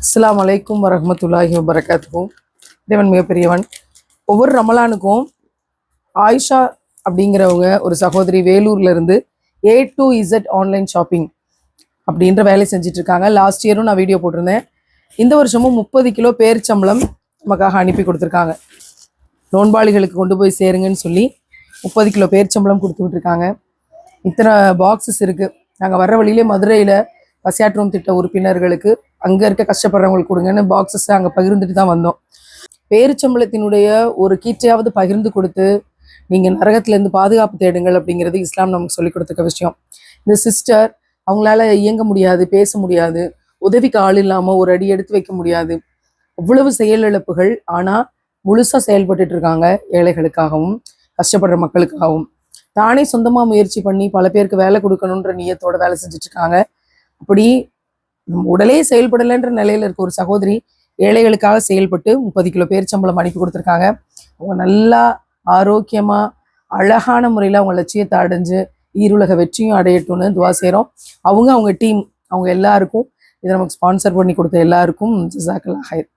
அஸ்ஸலாமு அலைக்கும் வரஹ்மத்துல்லாஹி வபரகாத்துஹு. தேவன் மிகப்பெரியவன். ஒவ்வொரு ரமலானுக்கும் ஆயிஷா அப்படிங்கிறவங்க ஒரு சகோதரி வேலூர்ல இருந்து A to Z online shopping அப்படின்ற வேலை செஞ்சுட்டு இருக்காங்க. லாஸ்ட் இயரும் நான் வீடியோ போட்டிருந்தேன். இந்த வருஷமும் 30 கிலோ பேரிச்சம்பளம் நமக்காக அனுப்பி கொடுத்துருக்காங்க. நோன்பாளிகளுக்கு கொண்டு போய் சேருங்கன்னு சொல்லி 30 கிலோ பேரிச்சம்பளம் கொடுத்து விட்டுருக்காங்க. இத்தனை பாக்ஸஸ் இருக்குது. நாங்கள் வர்ற வழியிலே மதுரையில் பசியாற்றும் திட்ட உறுப்பினர்களுக்கு அங்கே இருக்க கஷ்டப்படுறவங்களுக்கு கொடுங்கன்னு பாக்ஸஸ் அங்கே பகிர்ந்துட்டு தான் வந்தோம். பேரிச்சம்பளத்தினுடைய ஒரு கீற்றையாவது பகிர்ந்து கொடுத்து நீங்கள் நரகத்திலேருந்து பாதுகாப்பு தேடுங்கள் அப்படிங்கிறது இஸ்லாம் நமக்கு சொல்லிக் கொடுத்துக்க விஷயம். இந்த சிஸ்டர் அவங்களால இயங்க முடியாது, பேச முடியாது, உதவிக்கு ஆள் இல்லாமல் ஒரு அடி எடுத்து வைக்க முடியாது, அவ்வளவு செயலிழப்புகள். ஆனால் முழுசாக செயல்பட்டுட்டு இருக்காங்க. ஏழைகளுக்காகவும் கஷ்டப்படுற மக்களுக்காகவும் தானே சொந்தமாக முயற்சி பண்ணி பல பேருக்கு வேலை கொடுக்கணுன்ற நியத்தோட வேலை செஞ்சுட்டு இருக்காங்க. அப்படி உடலே செயல்படலைன்ற நிலையில இருக்க ஒரு சகோதரி ஏழைகளுக்காக செயல்பட்டு 30 கிலோ பேரிச்சம்பளம் அனுப்பி கொடுத்துருக்காங்க. அவங்க நல்லா ஆரோக்கியமா அழகான முறையில் அவங்க லட்சியத்தை அடைஞ்சு ஈருலக வெற்றியும் அடையட்டும்னு துவா செய்கிறோம். அவங்க டீம் அவங்க எல்லாருக்கும் இதை நமக்கு ஸ்பான்சர் பண்ணி கொடுத்த எல்லாருக்கும் ஜஸாக்கல்லாஹ் ஹைர்.